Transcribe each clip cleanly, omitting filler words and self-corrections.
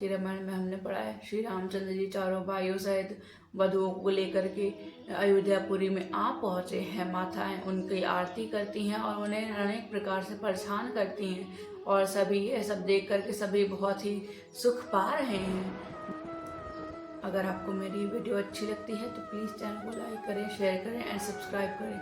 कि रामायण में हमने पढ़ा है श्री रामचंद्र जी चारों भाइयों सहित वधुओं को लेकर के अयोध्यापुरी में आ पहुंचे हैं। माताएं उनकी आरती करती हैं और उन्हें अनेक प्रकार से परेशान करती हैं और सभी ये सब देख करके सभी बहुत ही सुख पा रहे हैं। अगर आपको मेरी वीडियो अच्छी लगती है तो प्लीज़ चैनल को लाइक करें, शेयर करें एंड सब्सक्राइब करें।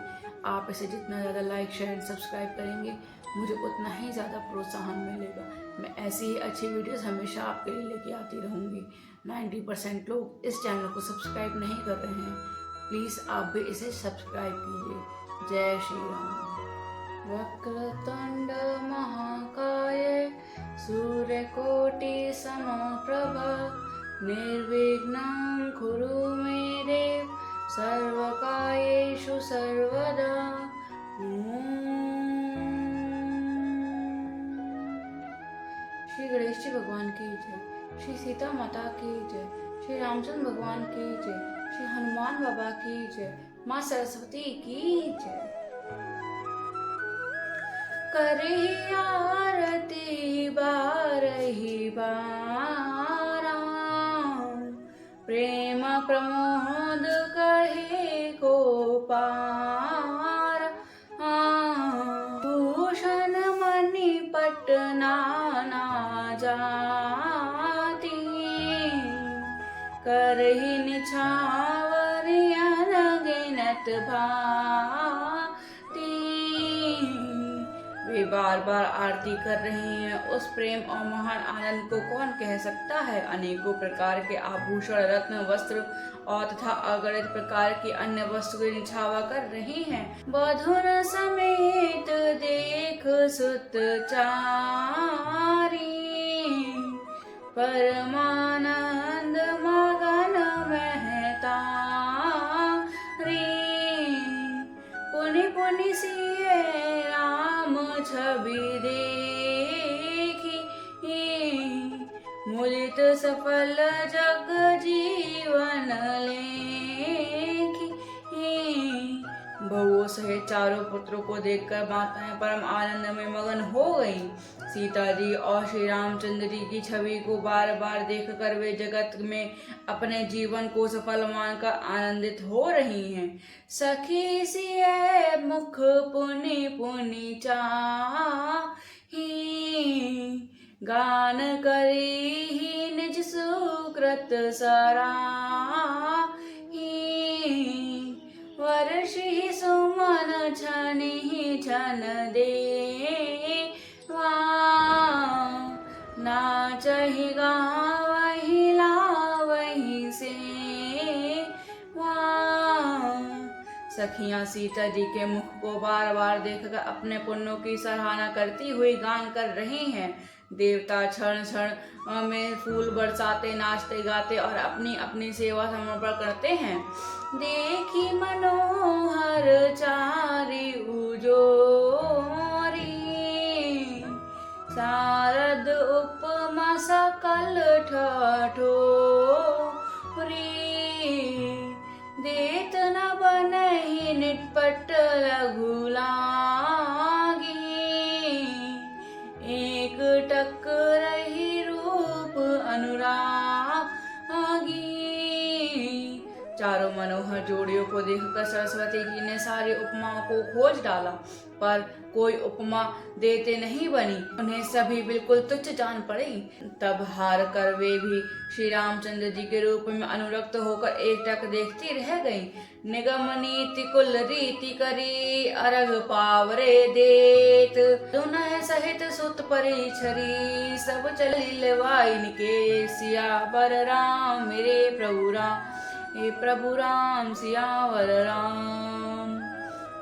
आप इसे जितना ज़्यादा लाइक, शेयर एंड सब्सक्राइब करेंगे मुझे उतना ही ज़्यादा प्रोत्साहन मिलेगा। मैं ऐसी ही अच्छी वीडियोस हमेशा आपके लिए लेके आती रहूँगी। 90% लोग इस चैनल को सब्सक्राइब नहीं कर रहे हैं, प्लीज़ आप भी इसे सब्सक्राइब कीजिए। जय श्री राम। वक्रतुंड महाकाय सूर्यकोटि समप्रभा निर्विघ्नं कुरु मे देव सर्वकार्येषु सर्वदा। श्री गणेश जी भगवान की जय, श्री सीता माता की जय, श्री रामचंद्र भगवान की जय, श्री हनुमान बाबा की जय, माँ सरस्वती की जय। करही आरती बारही बारा, प्रेम प्रमोद कहे को पार। भूषण मणि पट नाना जाति, करही निछावर अनगिनत भांति। वे बार बार आरती कर रही हैं, उस प्रेम और महान आनंद को कौन कह सकता है। अनेकों प्रकार के आभूषण, रत्न, वस्त्र और तथा अगणित प्रकार की अन्य वस्तुएं निछावा कर रही हैं। बधुन समेत देख सुत चारी, परमानंद मगन महतारी। पुनि पुनि सिए राम छवि देखी, मुदित सफल जग जीवन लेखी। बहुओं सहित चारों पुत्रों को देखकर माताएं परम आनंद में मगन हो गईं। सीता जी और श्री रामचंद्र जी की छवि को बार बार देखकर वे जगत में अपने जीवन को सफल मानकर आनंदित हो रही हैं। सखी सिए मुख पुनि पुनि चाही, गान करी निज सुकृत सराही। वर्षि सुमन छनि छन देवा, नाचहि गावहि लावहि सेवा। सखियां सीता जी के मुख को बार बार देखकर अपने पुण्यों की सराहना करती हुई गान कर रही हैं। देवता क्षण क्षण में फूल बरसाते, नाचते गाते और अपनी अपनी सेवा समर्पण करते हैं। देखी मनोहर चारि उजोरी, शारद उपमा सकल ठठोरी। देत न बनहि निटपट लघु लागी, एक टक रही रूप अनुरागी। चारों मनोहर जोड़ियों को देखकर सरस्वती जी ने सारी उपमाओं को खोज डाला, पर कोई उपमा देते नहीं बनी। उन्हें सभी बिल्कुल तुच्छ जान पड़ी। तब हार कर वे भी श्री रामचंद्र जी के रूप में अनुरक्त होकर एकटक देखती रह गईं। निगम नीति कुल रीति करी, अरग पावरे देत। दुनह सहित सुत परिछरी, सब चली लेवाई निके। सियावर राम मेरे प्रभु राम, हे प्रभु राम सियावर राम।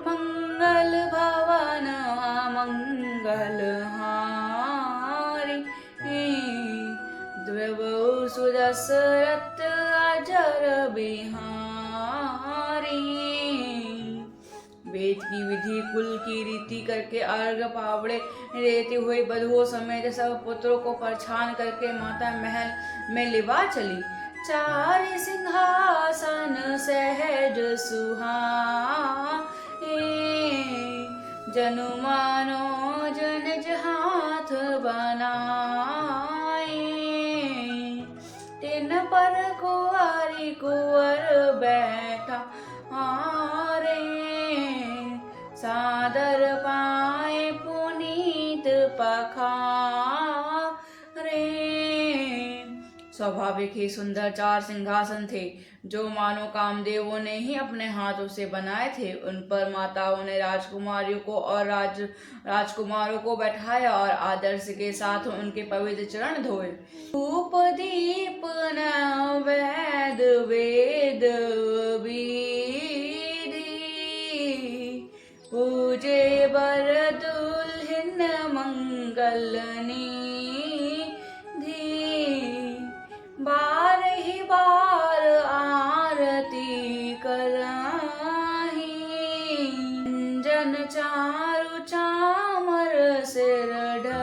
मंगल भवन मंगल हारी, द्विभु सुदशरथ अजर बिहारी। वेद की विधि कुल की रीति करके अर्घ पावड़े देते हुए वधुओं समेत सब पुत्रों को परछान करके माता महल में लिवा चली। चारि सिंहासन सहज सुहाए, जनु मानो जन हाथ बनाए। पर कुंवर बैठा रे, सादर पाए पुनीत पखारे। स्वाभाविक ही सुंदर 4 सिंहासन थे जो मानो कामदेवों ने ही अपने हाथों से बनाए थे। उन पर माताओं ने राजकुमारियों को और राजकुमारों को बैठाया और आदर्श के साथ उनके पवित्र चरण धोए। धूप दीप नैवेद्य वेद विधि, पूजे बर दुल्हन मंगल निधि। बारहि बार आरती कराही, जन चारु चामर सिर ढही।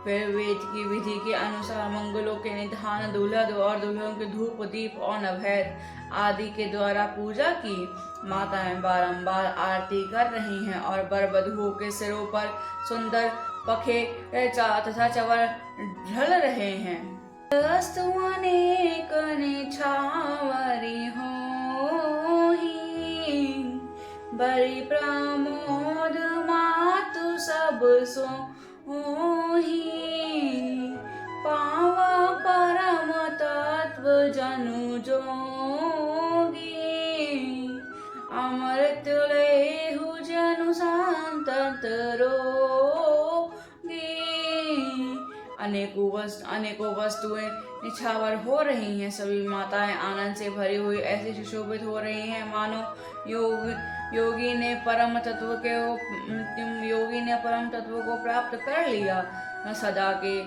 फिर वेद की विधि के अनुसार मंगलों के निधान दूल्हा और दुल्हन के धूप दीप और नैवेद्य आदि के द्वारा पूजा की। माताएं बारंबार आरती कर रही हैं और वर वधुओं के सिरों पर सुंदर पखे तथा चवर ढल रहे हैं। अनेक निछावरी होही, बड़ी प्रमोद मातु सब सोही। पावा परम तत्व जनु जोगी, अमृत लेहु जनु संतत रोगी। अनेकों वस्तुएं निछावर हो रही हैं। सभी माताएं आनंद से भरी हुई ऐसी सुशोभित हो रही हैं मानो योगी ने परम तत्व को प्राप्त कर लिया। सदा के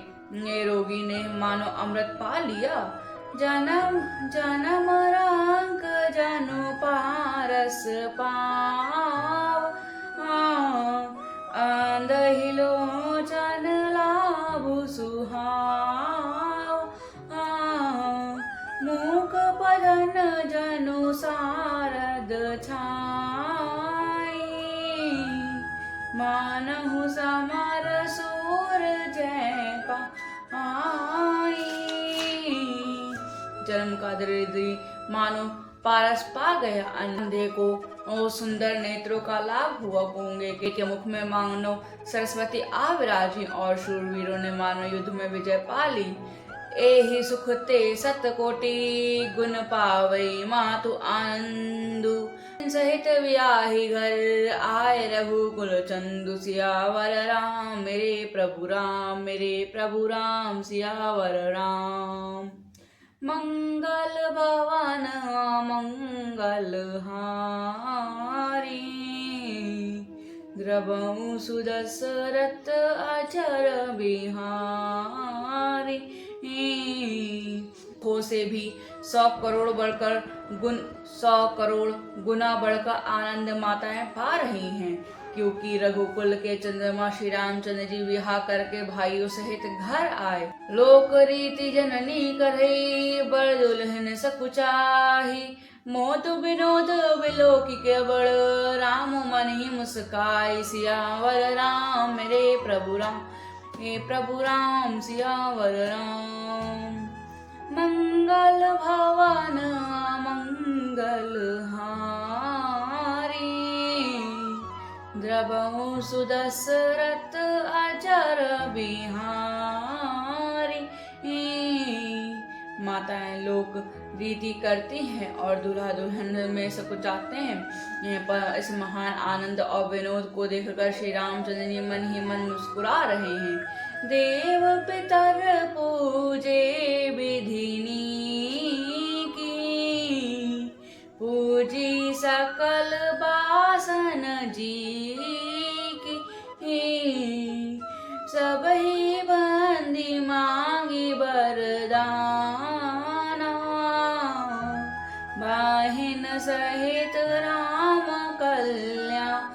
रोगी ने मानो अमृत पा लिया। जन्म जन्म रंग जनु पारस पाव, अंधहि लोचन लाभु सुहाव। मूक पदन जनु सारद छाई, मानहु समर सूर जय पाई। जन्म का दरिद्री मानो पारस पा गया। अंधे को सुंदर नेत्रों का लाभ हुआ। गूंगे के मुख में मानो सरस्वती आ विराजी और शूरवीरों ने मानो युद्ध में विजय पा ली। एहि सुख ते सतकोटि गुण पावई मातु आनंदु, सहित ब्याहि घर आए रघुकुल चंदु। सियावर राम मेरे प्रभु राम, मेरे प्रभु राम सियावर राम। मंगल भवन मंगल हारी, द्रवहु सुदशरथ अचर बिहारी। खो से भी 100 करोड़ गुना बढ़कर आनंद माताएं पा रही हैं, क्योंकि रघुकुल के चंद्रमा श्री रामचंद्र जी विवाह करके भाइयों सहित घर आए। लोक रीति जननी करई, बड़ दुल्हन सकुचाही। मोद विनोद विलोकी के बड़, राम मन ही मुस्काई। सियावर राम मेरे प्रभु राम, हे प्रभु राम सियावर राम। मंगल भवन मंगल हारी, द्रवहु सुदशरथ अचर बिहारी। माताएं लोक रीति करती हैं और दूल्हा दुल्हन में सकुचाते हैं। पर इस महान आनंद और विनोद को देखकर श्री रामचंद्र जी मन ही मन मुस्कुरा रहे हैं। देव पितर पूजे विधिनी की, पूजी सकल बासन जी की। सबही बंदी मांगी वरदाना, बाहिन सहित राम कल्याण।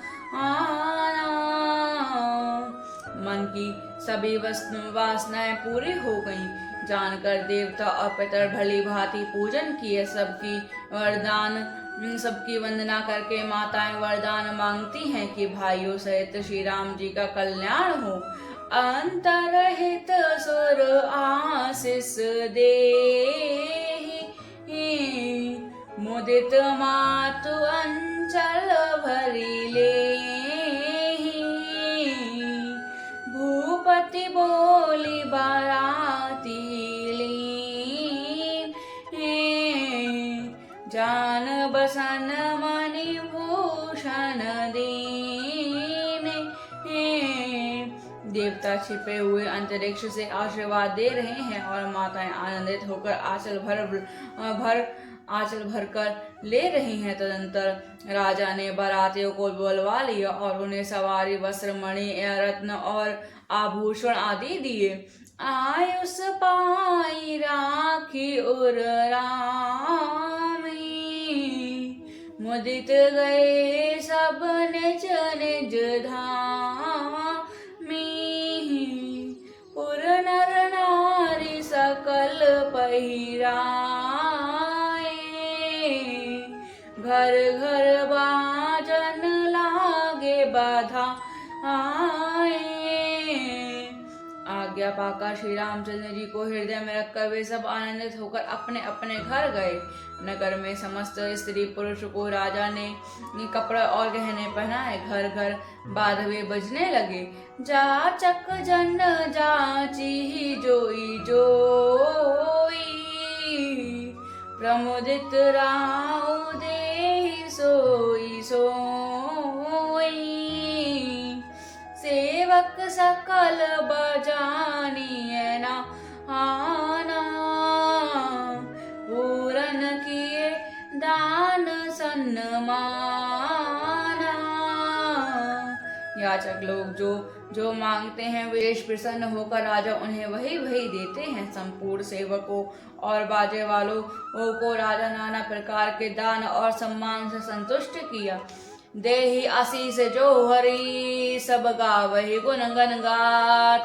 मन की सभी वासनाएं पूरी हो गईं। जानकर देवता और पितर भली भांति पूजन किए। सबकी वंदना करके माताएं वरदान मांगती हैं कि भाइयों सहित श्री राम जी का कल्याण हो। अंतरहित सुर आशीष देहि, मुदित मातु अंचल भरी लेहि। भूपति बोली बाराती लीन, जान बसन मणि भूषण दीन। देवता छिपे हुए अंतरिक्ष से आशीर्वाद दे रहे हैं और माताएं आनंदित होकर आंचल भर कर ले रही हैं। तदंतर राजा ने बारातियों को बुलवा लिया और उन्हें सवारी, वस्त्र, मणि, रत्न और आभूषण आदि दिए। आयुष पाई राखी उर रामी, मुदित गए सब निज निज धामी। पुर नर नारी सकल पहिराए, घर घर बाजन लागे बाधा आए। आज्ञा पाकर श्री रामचंद्र जी को हृदय में रखकर वे सब आनंदित होकर अपने अपने घर गए। नगर में समस्त स्त्री पुरुष को राजा ने कपड़े और गहने पहनाए। घर घर बाधवे बजने लगे। जाचक जन जाची जोई जोई, प्रमुदित राउ देहि सोई सोई। सेवक सकल बजानिए ना आना, पूरन किए दान सन्माना। याचक लोग जो मांगते हैं वे प्रसन्न होकर राजा उन्हें वही वही देते हैं। संपूर्ण सेवकों और बाजे वालों को राजा नाना प्रकार के दान और सम्मान से संतुष्ट किया। देहि आशीष जो हरि, सब गावहि गुण गण गात।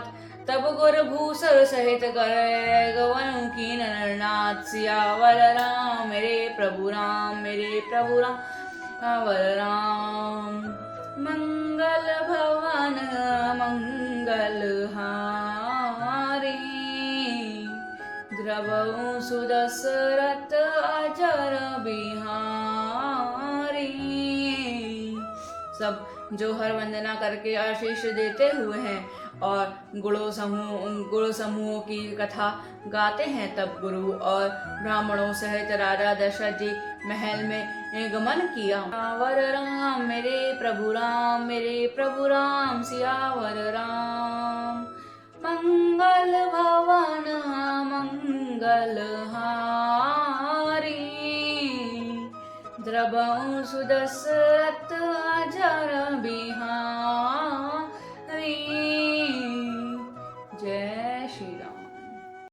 तब गुर भूषण सहित करे गवन कीन नरनाथ। सियावर राम मेरे प्रभु राम, मेरे प्रभु राम राम। मंगल भवन मंगल हारी, द्रवहु सुदशरथ अजर बिहारी। सब जो हर वंदना करके आशीष देते हुए हैं और गुणों समूह की कथा गाते हैं। तब गुरु और ब्राह्मणों सहित राजा दशरथ जी महल में गमन किया। सियावर राम मेरे प्रभु राम, मेरे प्रभु राम। सियावर राम। मंगल भवन मंगल हारी, द्रवहु सुदशरथ अजर बिहारी।